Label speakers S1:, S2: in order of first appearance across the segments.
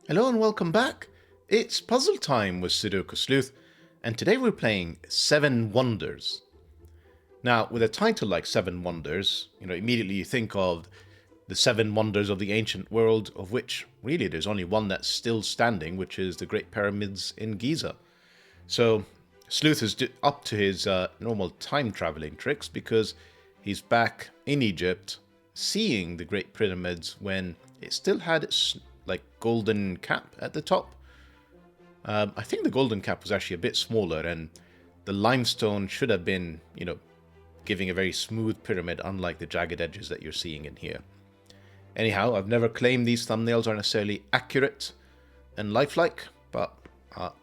S1: Hello and welcome back. It's puzzle time with Sudoku Sleuth, and today we're playing Seven Wonders. Now, with a title like Seven Wonders, immediately you think of the seven wonders of the ancient world, of which really there's only one that's still standing, which is the Great Pyramids in Giza. So, Sleuth is up to his normal time traveling tricks because he's back in Egypt seeing the Great Pyramids when it still had its golden cap at the top. I think the golden cap was actually a bit smaller, and the limestone should have been, giving a very smooth pyramid, unlike the jagged edges that you're seeing in here. Anyhow, I've never claimed these thumbnails are necessarily accurate and lifelike, but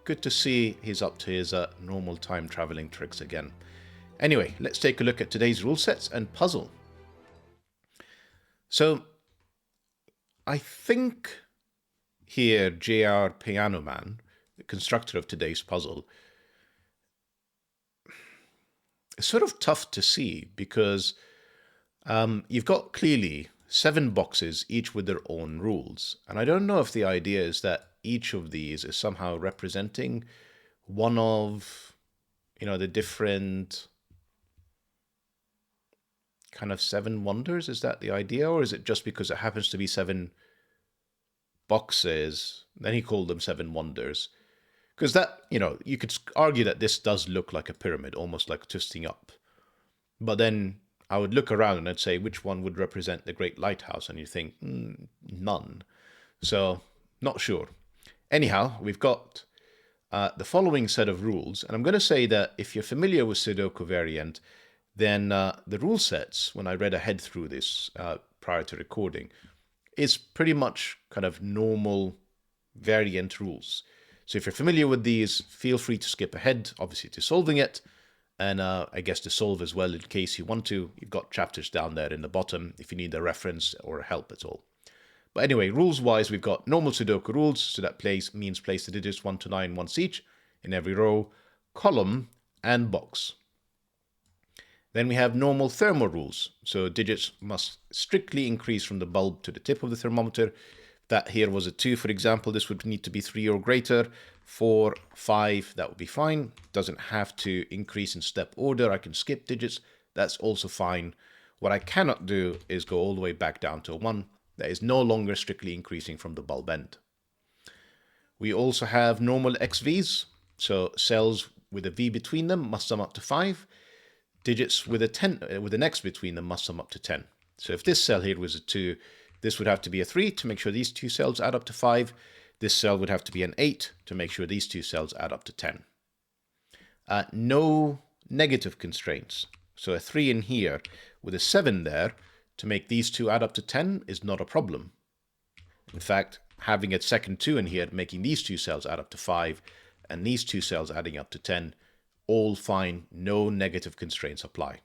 S1: good to see he's up to his normal time traveling tricks again. Anyway, let's take a look at today's rule sets and puzzle. So, I think here J.R. Piano Man, the constructor of today's puzzle, it's sort of tough to see because you've got clearly 7 boxes, each with their own rules. And I don't know if the idea is that each of these is somehow representing one of, the different kind of 7 wonders. Is that the idea? Or is it just because it happens to be 7 boxes, then he called them 7 wonders? Because that, you could argue that this does look like a pyramid, almost like twisting up. But then I would look around and I'd say which one would represent the Great Lighthouse, and you think, none. So, not sure. Anyhow, we've got the following set of rules, and I'm going to say that if you're familiar with Sudoku variant, then the rule sets, when I read ahead through this prior to recording, is pretty much kind of normal variant rules. So if you're familiar with these, feel free to skip ahead, obviously, to solving it. And I guess to solve as well, in case you want to, you've got chapters down there in the bottom if you need a reference or help at all. But anyway, rules-wise, we've got normal Sudoku rules, so that means place the digits 1 to 9 once each in every row, column, and box. Then we have normal Thermo rules, so digits must strictly increase from the bulb to the tip of the thermometer. That here was a 2, for example, this would need to be 3 or greater. 4, 5, that would be fine. Doesn't have to increase in step order. I can skip digits. That's also fine. What I cannot do is go all the way back down to a 1. That is no longer strictly increasing from the bulb end. We also have normal XVs, so cells with a V between them must sum up to 5. Digits with an X between them must sum up to 10. So if this cell here was a 2, this would have to be a 3 to make sure these 2 cells add up to 5. This cell would have to be an 8 to make sure these 2 cells add up to 10. No negative constraints. So a 3 in here with a 7 there to make these 2 add up to 10 is not a problem. In fact, having a second 2 in here, making these 2 cells add up to 5 and these 2 cells adding up to 10, all fine, no negative constraints apply.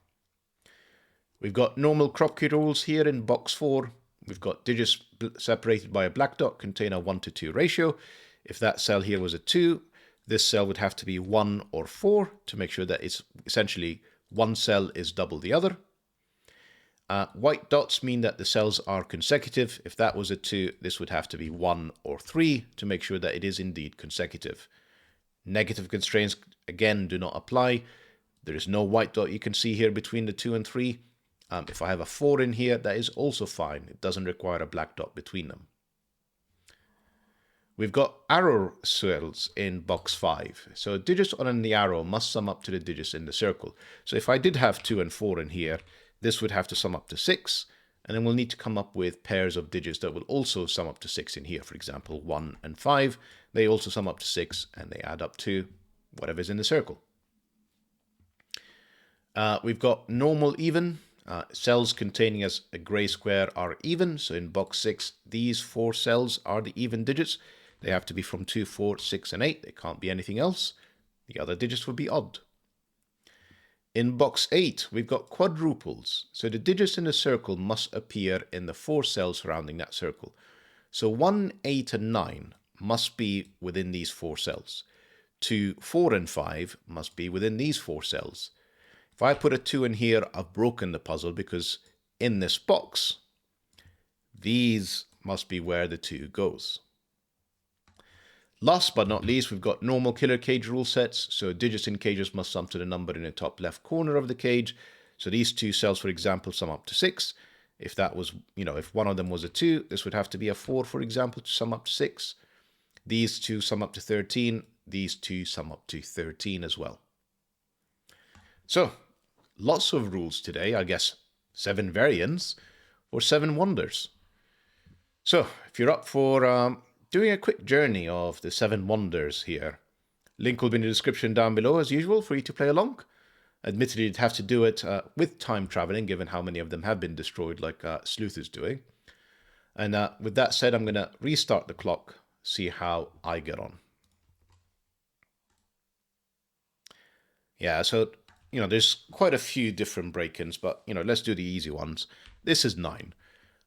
S1: We've got normal Kropki rules here in box 4. We've got digits separated by a black dot contain a 1 to 2 ratio. If that cell here was a 2, this cell would have to be 1 or 4 to make sure that it's essentially one cell is double the other. White dots mean that the cells are consecutive. If that was a 2, this would have to be 1 or 3 to make sure that it is indeed consecutive. Negative constraints, again, do not apply. There is no white dot you can see here between the 2 and 3. If I have a 4 in here, that is also fine. It doesn't require a black dot between them. We've got arrow cells in box 5. So digits on the arrow must sum up to the digits in the circle. So if I did have 2 and 4 in here, this would have to sum up to 6. And then we'll need to come up with pairs of digits that will also sum up to 6 in here. For example, 1 and 5. They also sum up to 6 and they add up to whatever's in the circle. We've got normal even. Cells containing as a grey square are even. So in box 6, these 4 cells are the even digits. They have to be from 2, 4, 6, and 8. They can't be anything else. The other digits would be odd. In box 8, we've got quadruples. So the digits in the circle must appear in the 4 cells surrounding that circle. So 1, 8, and 9 must be within these 4 cells. 2, 4, and 5 must be within these 4 cells. If I put a 2 in here, I've broken the puzzle because in this box, these must be where the 2 goes. Last but not least, we've got normal killer cage rule sets. So digits in cages must sum to the number in the top left corner of the cage. So these two cells, for example, sum up to 6. If that was, if one of them was a 2, this would have to be a 4, for example, to sum up to 6. These two sum up to 13. These two sum up to 13 as well. So, lots of rules today, I guess 7 variants or 7 wonders. So, if you're up for doing a quick journey of the 7 wonders here, link will be in the description down below as usual for you to play along. Admittedly, you'd have to do it with time traveling, given how many of them have been destroyed, like Sleuth is doing. And with that said, I'm going to restart the clock, see how I get on. Yeah, so, there's quite a few different break-ins, but, let's do the easy ones. This is 9.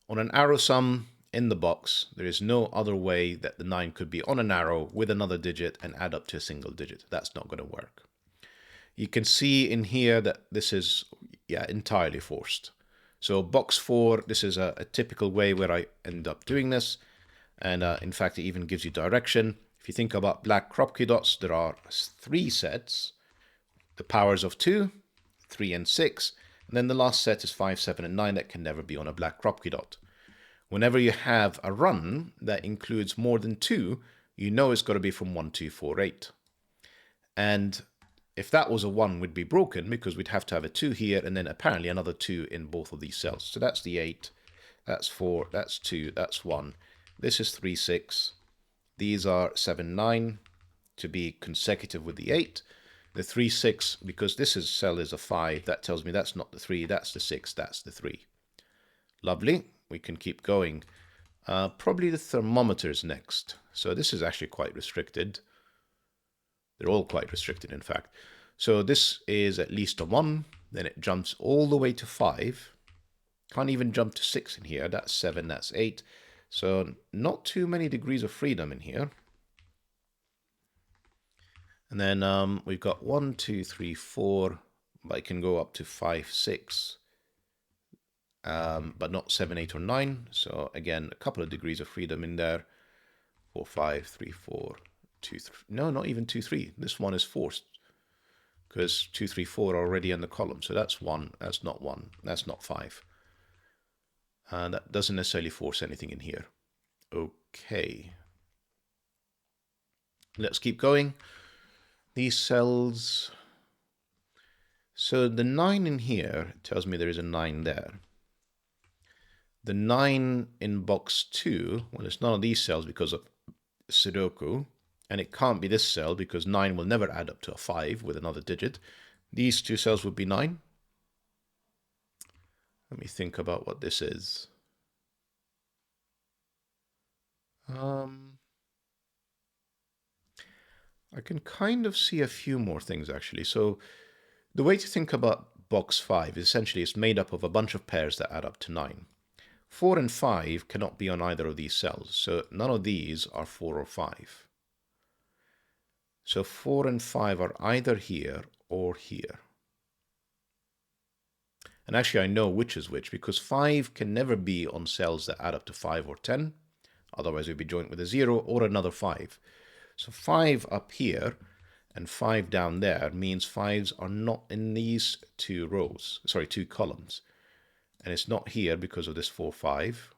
S1: On an arrow sum in the box, there is no other way that the 9 could be on an arrow with another digit and add up to a single digit. That's not going to work. You can see in here that this is, entirely forced. So box 4, this is a typical way where I end up doing this. And in fact, it even gives you direction. If you think about black Kropki dots, there are 3 sets. The powers of 2, 3 and 6. And then the last set is 5, 7 and 9 that can never be on a black Kropki dot. Whenever you have a run that includes more than 2, you know it's got to be from 1, 2, 4, 8. And if that was a 1, we'd be broken because we'd have to have a 2 here and then apparently another 2 in both of these cells. So that's the 8, that's 4, that's 2, that's 1. This is 3, 6. These are 7, 9 to be consecutive with the 8. The 3, 6, because this cell is a 5, that tells me that's not the 3, that's the 6, that's the 3. Lovely. We can keep going. Probably the thermometers next. So this is actually quite restricted. They're all quite restricted, in fact. So this is at least a 1. Then it jumps all the way to 5. Can't even jump to 6 in here. That's 7, that's 8. So not too many degrees of freedom in here. And then we've got 1, 2, 3, 4. But it can go up to 5, 6. But not 7, 8, or 9. So again, a couple of degrees of freedom in there. 4, 5, 3, 4. 2, 3. No, not even 2, 3. This one is forced because 2, 3, 4 are already in the column. So that's 1. That's not 1. That's not 5. And that doesn't necessarily force anything in here. Okay. Let's keep going. These cells. So the 9 in here tells me there is a 9 there. The 9 in box 2, well, it's none of these cells because of Sudoku. And it can't be this cell because 9 will never add up to a 5 with another digit. These 2 cells would be 9. Let me think about what this is. I can kind of see a few more things actually. So the way to think about box 5 is essentially it's made up of a bunch of pairs that add up to 9. 4 and 5 cannot be on either of these cells. So none of these are 4 or 5. So 4 and 5 are either here or here. And actually I know which is which because 5 can never be on cells that add up to 5 or 10. Otherwise it would be joined with a 0 or another 5. So 5 up here and 5 down there means 5s are not in these 2 rows. Sorry, 2 columns. And it's not here because of this 4, 5.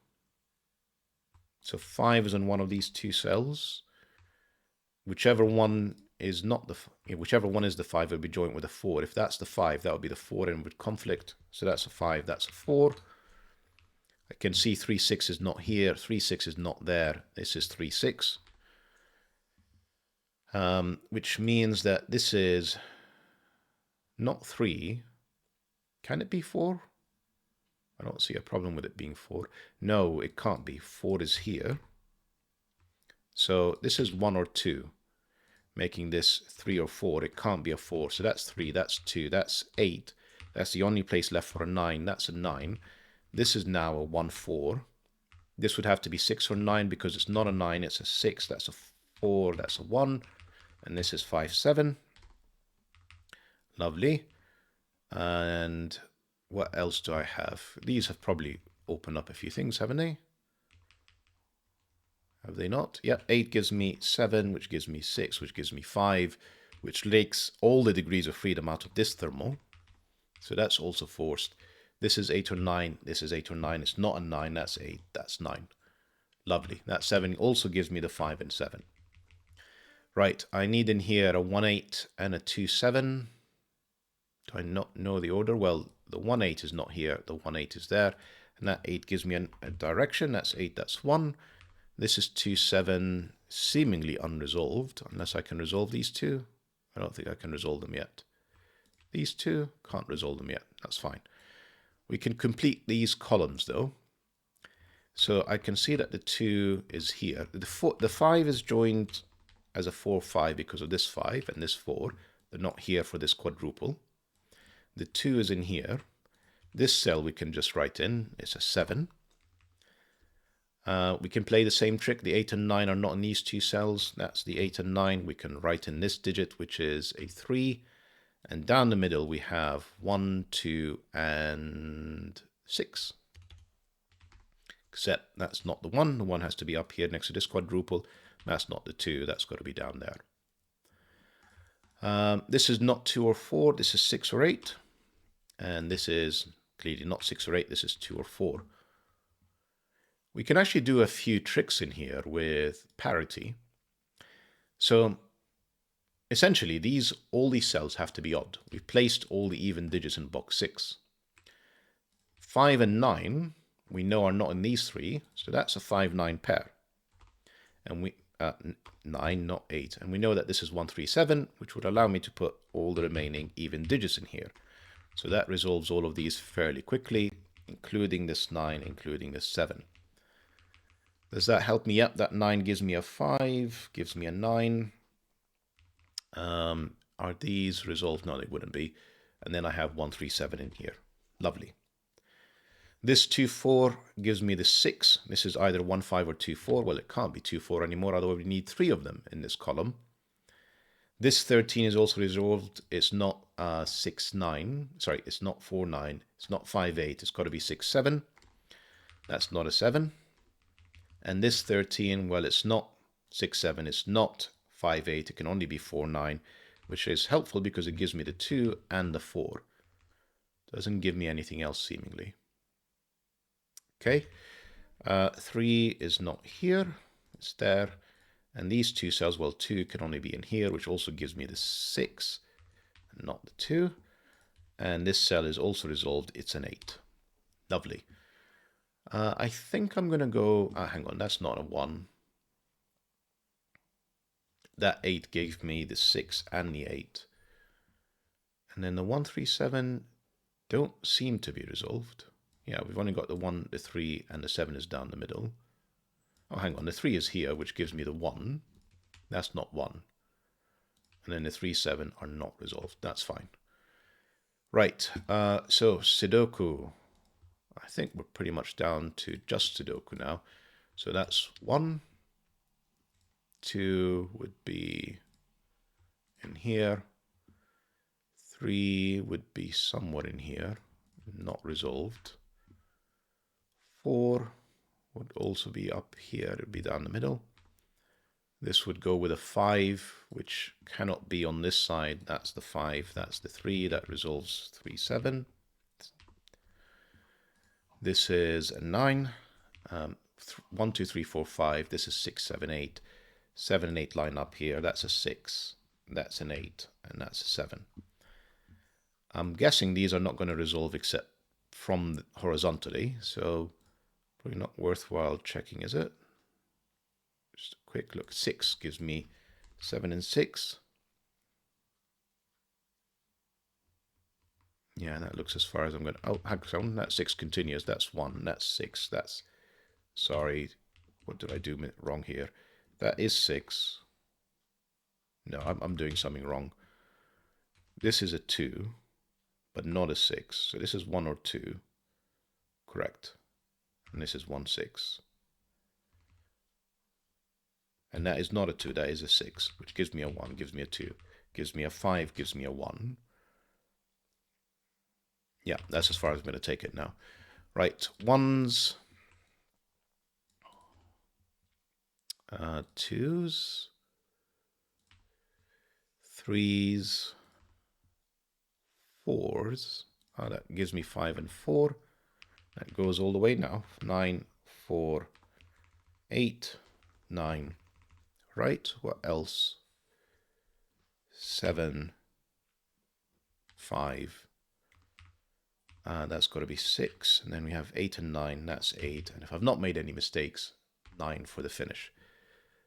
S1: So 5 is in one of these 2 cells. Whichever one is not whichever one is the 5 will be joined with a 4. If that's the 5, that would be the 4 and would conflict. So that's a 5, that's a 4. I can see 3, 6 is not here. 3, 6 is not there. This is 3, 6. Which means that this is not 3. Can it be 4? I don't see a problem with it being 4. No, it can't be. 4 is here. So this is 1 or 2, making this 3 or 4. It can't be a 4. So that's 3, that's 2, that's 8. That's the only place left for a 9. That's a 9. This is now a 1, 4. This would have to be 6 or 9 because it's not a 9, it's a 6. That's a 4, that's a 1. And this is 5, 7. Lovely. And what else do I have? These have probably opened up a few things, haven't they? Have they not? Yeah, 8 gives me 7, which gives me 6, which gives me 5, which takes all the degrees of freedom out of this thermal. So that's also forced. This is 8 or 9. This is 8 or 9. It's not a 9. That's 8. That's 9. Lovely. That 7 also gives me the 5 and 7. Right, I need in here a 1-8 and a 2-7. Do I not know the order? Well, the 1-8 is not here. The 1-8 is there. And that 8 gives me a direction. That's 8. That's 1. This is 2-7, seemingly unresolved, unless I can resolve these two. I don't think I can resolve them yet. These two, can't resolve them yet. That's fine. We can complete these columns, though. So I can see that the 2 is here. The 5 is joined as a 4-5 because of this 5 and this 4. They're not here for this quadruple. The 2 is in here. This cell we can just write in. It's a 7. We can play the same trick. The 8 and 9 are not in these two cells. That's the 8 and 9. We can write in this digit, which is a 3. And down the middle, we have 1, 2, and 6. Except that's not the 1. The 1 has to be up here next to this quadruple. That's not the 2. That's got to be down there. This is not 2 or 4. This is 6 or 8. And this is clearly not 6 or 8. This is 2 or 4. We can actually do a few tricks in here with parity. So essentially, all these cells have to be odd. We've placed all the even digits in box 6. 5 and 9, we know are not in these three, so that's a 5-9 pair. And we 9, not 8. And we know that this is 1, 3, 7, which would allow me to put all the remaining even digits in here. So that resolves all of these fairly quickly, including this 9, including this 7. Does that help me? Yep, that 9 gives me a 5, gives me a 9. Are these resolved? No, they wouldn't be. And then I have 1, 3, 7 in here. Lovely. This 2, 4 gives me the 6. This is either 1, 5 or 2, 4. Well, it can't be 2, 4 anymore, otherwise we need 3 of them in this column. This 13 is also resolved. It's not 6, 9. Sorry, it's not 4, 9. It's not 5, 8. It's got to be 6, 7. That's not a 7. And this 13, well, it's not 6, 7. It's not 5, 8. It can only be 4, 9, which is helpful because it gives me the 2 and the 4. Doesn't give me anything else, seemingly. Okay. 3 is not here. It's there. And these two cells, well, 2 can only be in here, which also gives me the 6, and not the 2. And this cell is also resolved. It's an 8. Lovely. I think I'm going to go... hang on, that's not a 1. That 8 gave me the 6 and the 8. And then the 1, 3, 7 don't seem to be resolved. Yeah, we've only got the 1, the 3, and the 7 is down the middle. Oh, hang on, the 3 is here, which gives me the 1. That's not 1. And then the 3, 7 are not resolved. That's fine. Right, so Sudoku. I think we're pretty much down to just Sudoku now. So that's 1. 2 would be in here. 3 would be somewhere in here, not resolved. 4 would also be up here. It would be down the middle. This would go with a 5, which cannot be on this side. That's the 5. That's the 3. That resolves 3, 7. This is a 9. 1, 2, 3, 4, 5. This is 6, 7, 8. 7 and 8 line up here. That's a 6. That's an 8. And that's a 7. I'm guessing these are not going to resolve except from horizontally. So probably not worthwhile checking, is it? Just a quick look. 6 gives me 7 and 6. Yeah, that looks as far as I'm going to... Oh, hang on. That 6 continues. That's 1. That's 6. That's... Sorry. What did I do wrong here? That is 6. No, I'm doing something wrong. This is a 2, but not a 6. So this is 1 or 2. Correct. And this is 1, 6. And that is not a 2. That is a 6, which gives me a 1, gives me a 2, gives me a 5, gives me a 1. Yeah, that's as far as I'm going to take it now. Right, 1s. 2s, 3s, 4s. That gives me 5 and 4. That goes all the way now. 9, 4, 8, 9. Right, what else? 7, 5. That's got to be 6. And then we have 8 and 9. That's 8. And if I've not made any mistakes, 9 for the finish.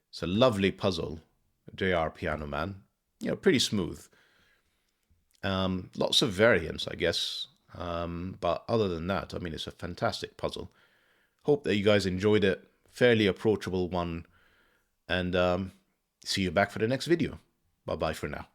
S1: It's a lovely puzzle, JR Piano Man. You know, pretty smooth. Lots of variants, I guess. But other than that, I mean, it's a fantastic puzzle. Hope that you guys enjoyed it. Fairly approachable one. And see you back for the next video. Bye-bye for now.